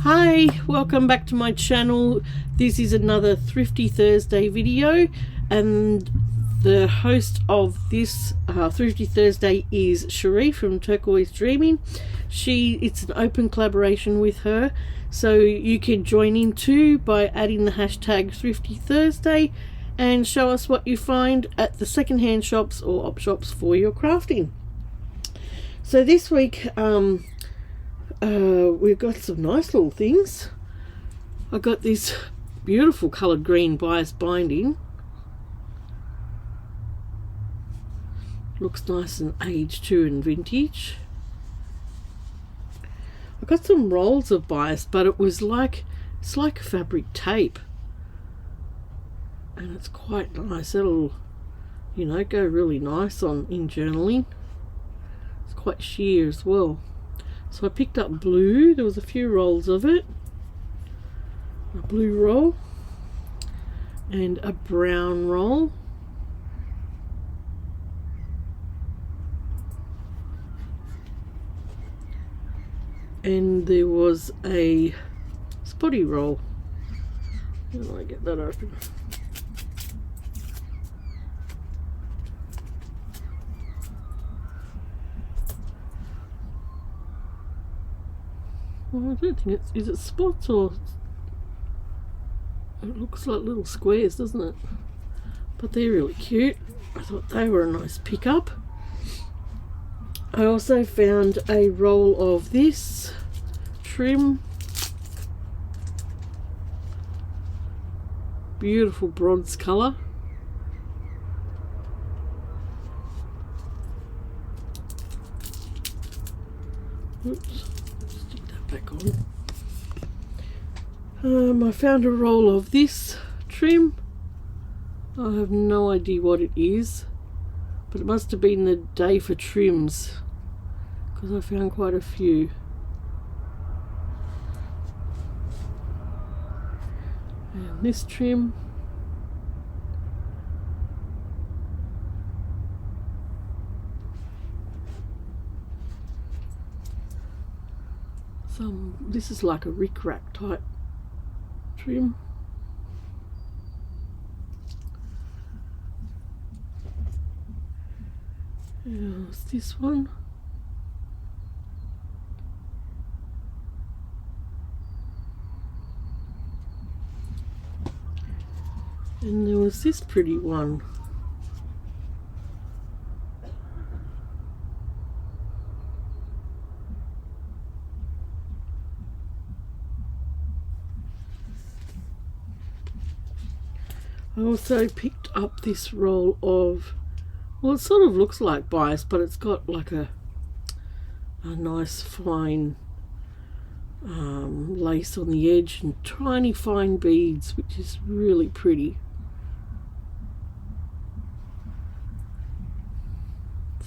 Hi, welcome back to my channel. This is another Thrifty Thursday video, and the host of this Thrifty Thursday is Sheree from Turquoise Dreaming. It's an open collaboration with her, so you can join in too by adding the hashtag Thrifty Thursday and show us what you find at the secondhand shops or op shops for your crafting. So this week we've got some nice little things. I got this beautiful coloured green bias binding. Looks nice and aged too and vintage. I got some rolls of bias, but it's like fabric tape, and it's quite nice. It'll, go really nice in journaling. It's quite sheer as well. So I picked up blue. There was a few rolls of it. A blue roll and a brown roll. And there was a spotty roll. How do I get that open? Well, I don't think is it spots, or it looks like little squares, doesn't it? But they're really cute. I thought they were a nice pickup. I also found a roll of this trim. Beautiful bronze colour. Oops. Back on. I found a roll of this trim. I have no idea what it is, but it must have been the day for trims, because I found quite a few. And this trim. This is like a rick-rack type trim. What's this one? And there was this pretty one. I also picked up this roll of, well, it sort of looks like bias, but it's got like a nice fine lace on the edge and tiny fine beads, which is really pretty.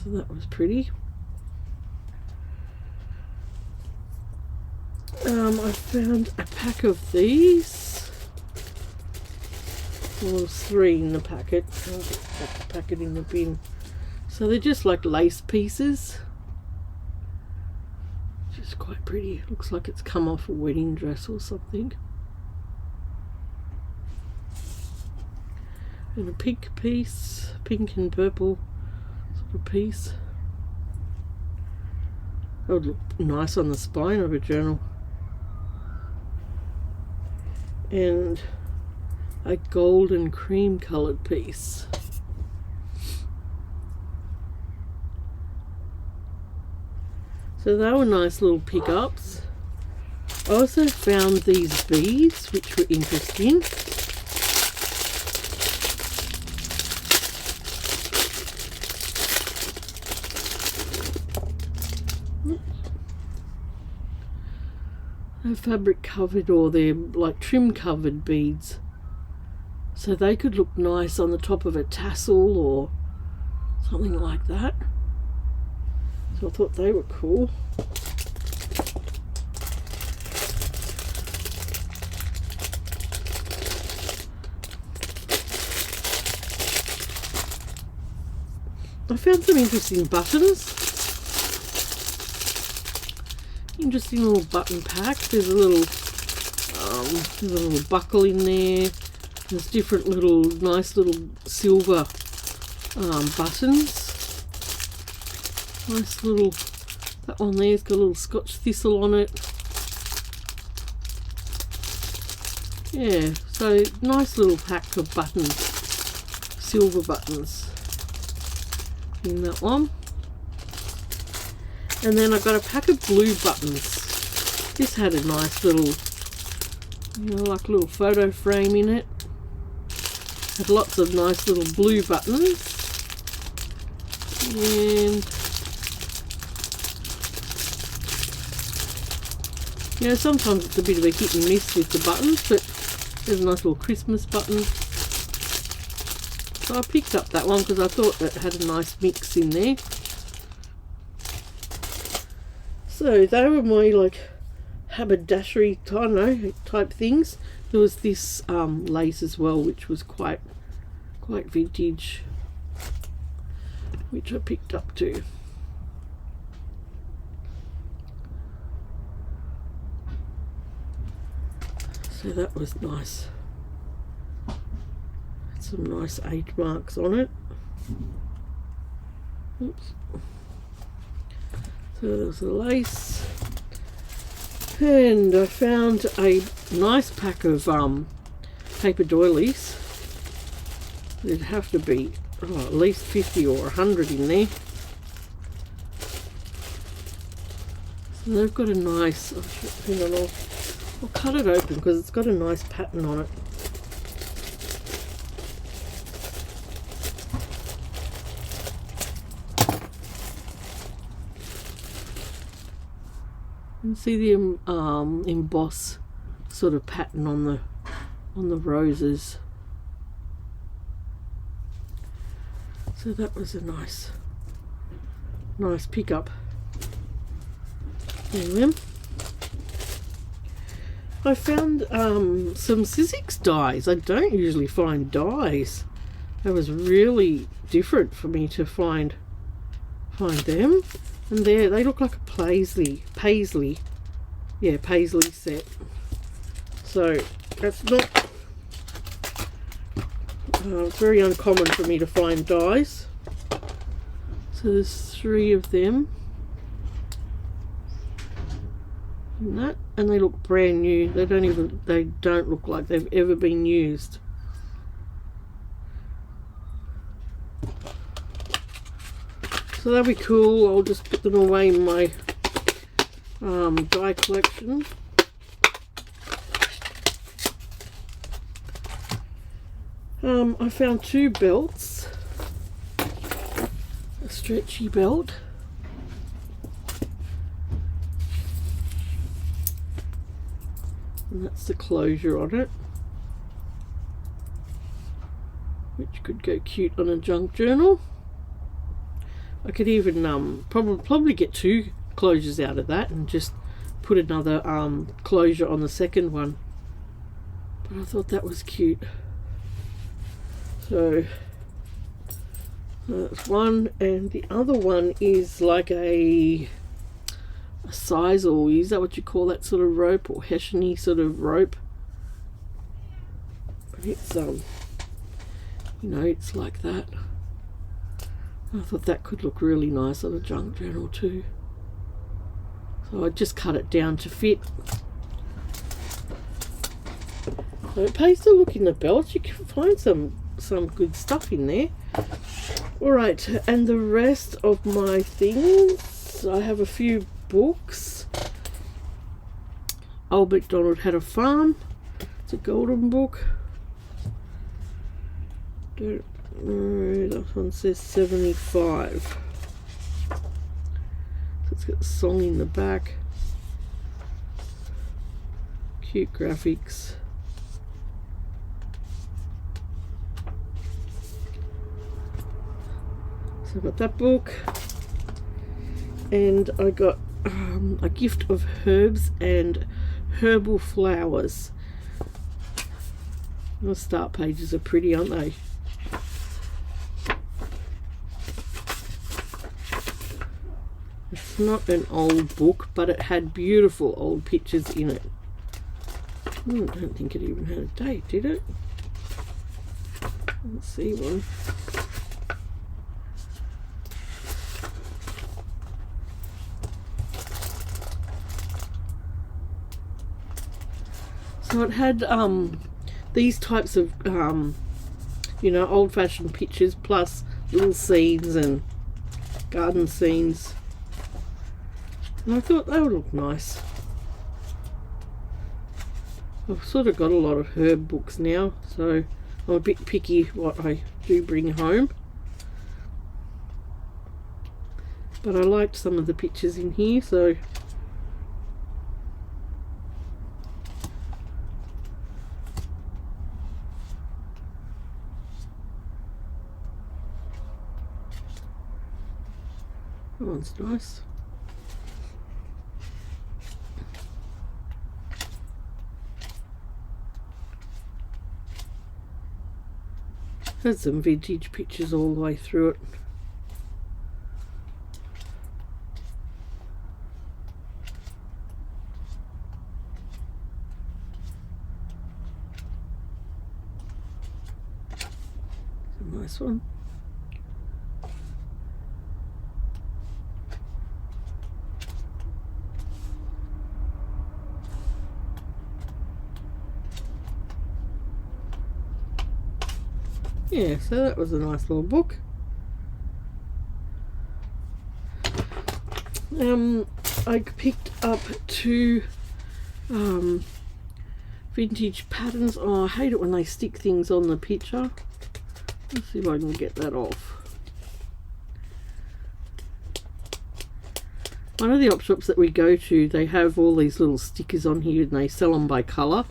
So that was pretty. I found a pack of these. Well, there's 3 in the packet. I'll get the packet in the bin. So they're just like lace pieces. Just quite pretty. It looks like it's come off a wedding dress or something. And a pink piece, pink and purple sort of piece. That would look nice on the spine of a journal. And a golden cream coloured piece. So they were nice little pickups. I also found these beads, which were interesting. They're fabric covered, or they're like trim covered beads. So they could look nice on the top of a tassel or something like that. So I thought they were cool. I found some interesting buttons. interesting little button pack. There's a little buckle in there. There's different little nice little silver buttons. Nice little, that one there's got a little Scotch thistle on it. Yeah, so nice little pack of buttons, silver buttons in that one. And then I got a pack of blue buttons. This had a nice little, like a little photo frame in it. Had lots of nice little blue buttons. And sometimes it's a bit of a hit and miss with the buttons, but there's a nice little Christmas button. So I picked up that one because I thought it had a nice mix in there. So they were my like haberdashery, I don't know, type things. There was this lace as well, which was quite vintage, which I picked up too. So that was nice. Had some nice age marks on it. Oops. So there's the lace. And I found a nice pack of paper doilies. There'd have to be at least 50 or 100 in there. So they've got a nice, hang on, I'll cut it open because it's got a nice pattern on it. You can see the emboss sort of pattern on the roses. So that was a nice pickup. Anyway, I found some Sizzix dies. I don't usually find dies. That was really different for me to find them. And they look like a paisley set. So that's not very uncommon for me to find dies. So there's 3 of them. And they look brand new. They don't look like they've ever been used. So that'll be cool. I'll just put them away in my die collection. I found 2 belts. A stretchy belt. And that's the closure on it, which could go cute on a junk journal. I could even probably get 2 closures out of that and just put another closure on the second one. But I thought that was cute. So that's one, and the other one is like a sisal. Is that what you call that sort of rope, or hessian-y sort of rope? It's it's like that. I thought that could look really nice on a junk journal too. So I just cut it down to fit. So it pays to look in the belt. You can find some good stuff in there. Alright, and the rest of my things, I have a few books. Old MacDonald Had a Farm. It's a golden book. That one says 75. So it's got a song in the back. Cute graphics. So I got that book, and I got a gift of herbs and herbal flowers. The start pages are pretty, aren't they? It's not an old book, but it had beautiful old pictures in it. I don't think it even had a date, did it? Let's see one. So it had these types of you know, old-fashioned pictures plus little scenes and garden scenes, and I thought they would look nice. I've sort of got a lot of herb books now, so I'm a bit picky what I do bring home, but I liked some of the pictures in here, so that one's nice. Had some vintage pictures all the way through it. It's a nice one. Yeah, so that was a nice little book. I picked up two vintage patterns. Oh, I hate it when they stick things on the picture. Let's see if I can get that off. One of the op shops that we go to, they have all these little stickers on here and they sell them by colour.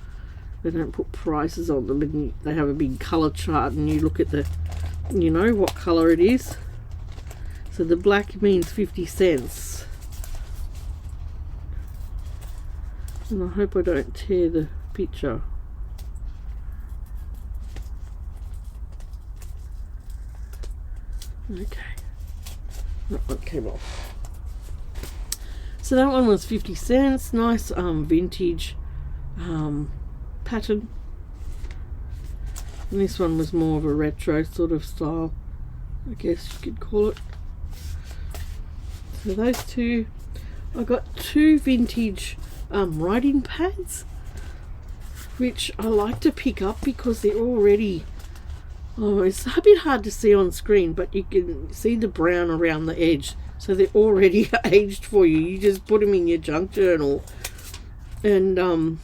They don't put prices on them, and they have a big colour chart and you look at the, you know, what colour it is. So the black means 50 cents. And I hope I don't tear the picture. Okay. That one came off. So that one was 50 cents. Nice vintage pattern, and this one was more of a retro sort of style, I guess you could call it. So those two. I got two vintage writing pads, which I like to pick up because they're already, oh, it's a bit hard to see on screen, but you can see the brown around the edge, so they're already aged for you. You just put them in your junk journal, and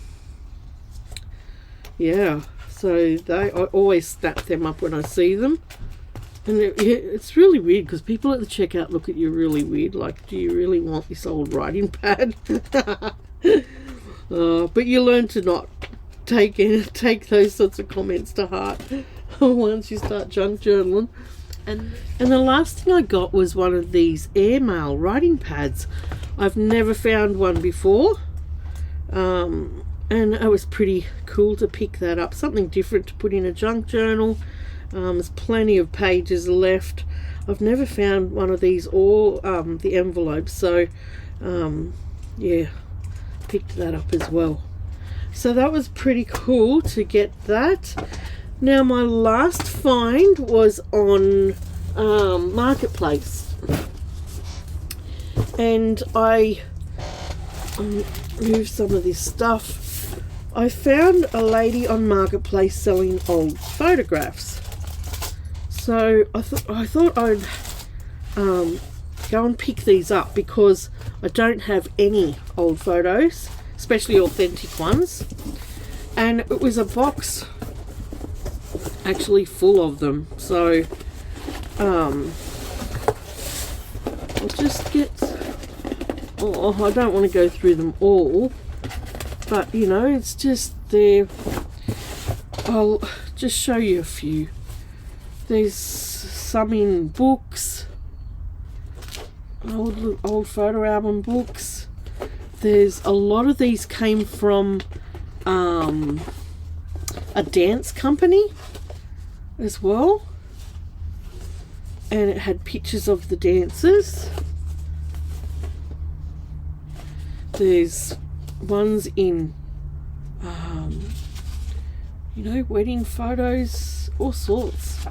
yeah, so I always snap them up when I see them. And it's really weird because people at the checkout look at you really weird, like, do you really want this old writing pad? But you learn to not take those sorts of comments to heart once you start junk journaling. And the last thing I got was one of these airmail writing pads. I've never found one before. And it was pretty cool to pick that up. Something different to put in a junk journal. There's plenty of pages left. I've never found one of these or the envelopes. So, yeah, picked that up as well. So that was pretty cool to get that. Now my last find was on Marketplace. And I moved some of this stuff. I found a lady on Marketplace selling old photographs, so I thought I'd go and pick these up because I don't have any old photos, especially authentic ones, and it was a box actually full of them. So I'll just get, oh, I don't want to go through them all, but you know, it's just there. I'll just show you a few. There's some in books, old photo album books. There's a lot of these came from a dance company as well, and it had pictures of the dancers. There's ones in, you know, wedding photos, all sorts.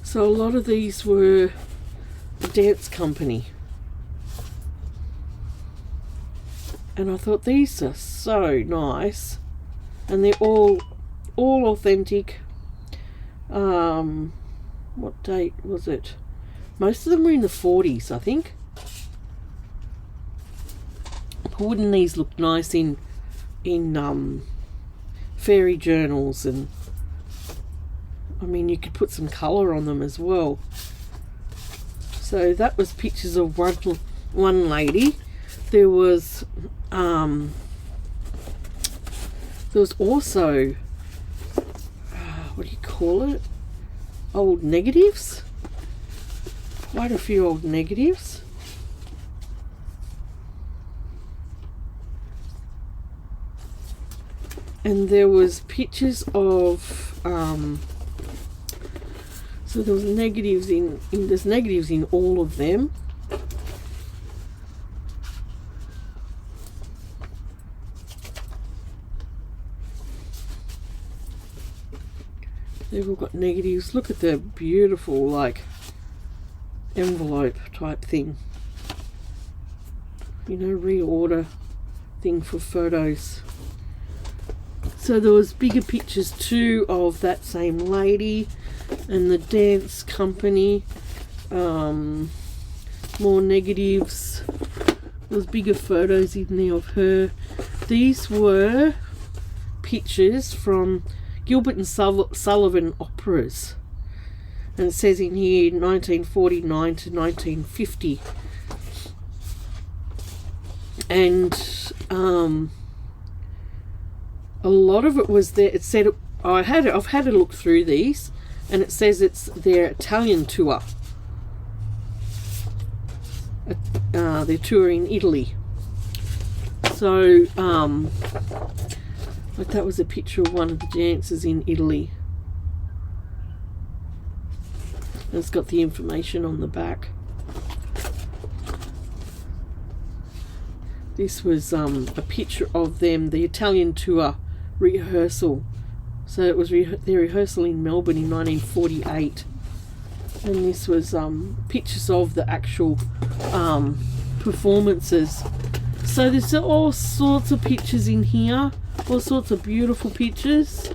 So a lot of these were a dance company. And I thought these are so nice. And they're all authentic. What date was it? Most of them were in the 40s, I think. Wouldn't these look nice in fairy journals? And I mean, you could put some colour on them as well. So that was pictures of one lady. There was also what do you call it? Old negatives. Quite a few old negatives. And there was pictures of so there was negatives there's negatives in all of them. They've all got negatives. Look at the beautiful, like, envelope type thing. You know, reorder thing for photos. So there was bigger pictures too of that same lady and the dance company. More negatives. There was bigger photos in there of her. These were pictures from Gilbert and Sullivan operas, and it says in here 1949 to 1950, and a lot of it was there. It said I've had a look through these, and it says it's their Italian tour. Their tour in Italy. So like that was a picture of one of the dancers in Italy. And it's got the information on the back. This was a picture of them, the Italian tour rehearsal. So it was their rehearsal in Melbourne in 1948. And this was pictures of the actual performances. So there's all sorts of pictures in here. All sorts of beautiful pictures.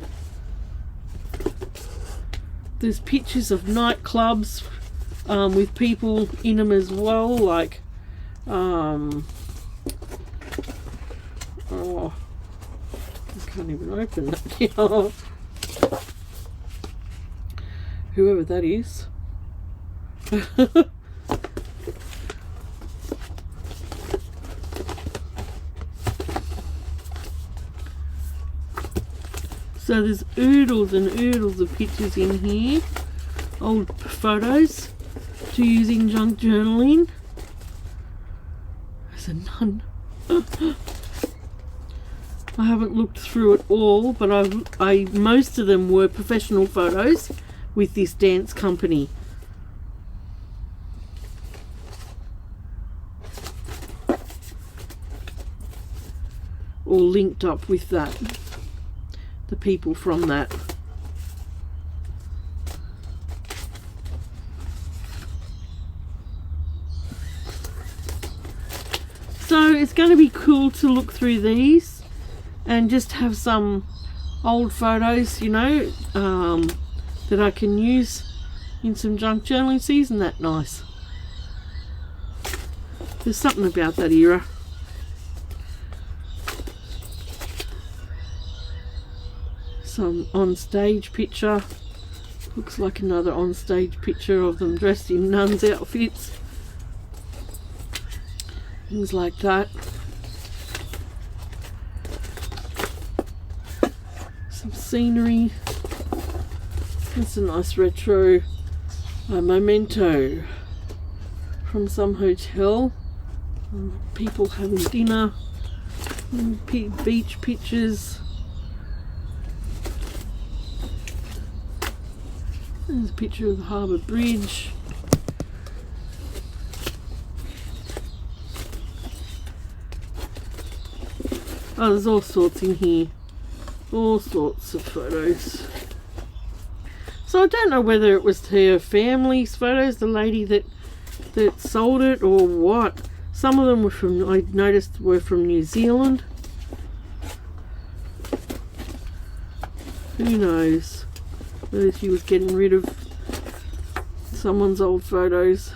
There's pictures of nightclubs with people in them as well, like oh, I can't even open that. Whoever that is. So there's oodles and oodles of pictures in here, old photos to use in junk journaling. There's a nun. I haven't looked through it all, but most of them were professional photos with this dance company. Or linked up with that. The people from that. So it's going to be cool to look through these and just have some old photos, you know, that I can use in some junk journaling. See, isn't that nice? There's something about that era. Some on-stage picture. Looks like another on-stage picture of them dressed in nuns' outfits. Things like that. Some scenery. That's a nice retro memento from some hotel. People having dinner. Beach pictures. There's a picture of the Harbour Bridge. Oh, there's all sorts in here. All sorts of photos. So I don't know whether it was her family's photos, the lady that sold it, or what. Some of them were from, I noticed, were from New Zealand. Who knows whether she was getting rid of someone's old photos.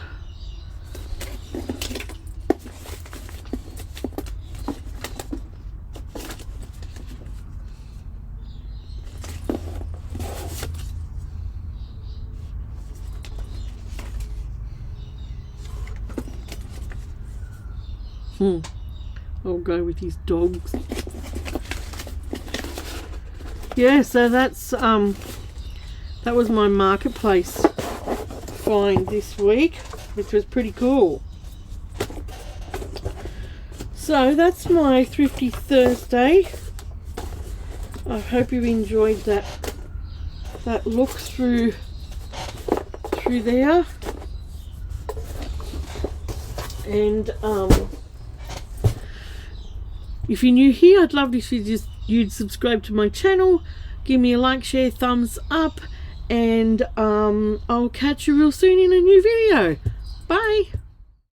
I'll go with his dogs. Yeah, so that's that was my marketplace find this week, which was pretty cool. So that's my Thrifty Thursday. I hope you enjoyed that look through there. And if you're new here, I'd love if you'd subscribe to my channel, give me a like, share, thumbs up, and I'll catch you real soon in a new video. Bye.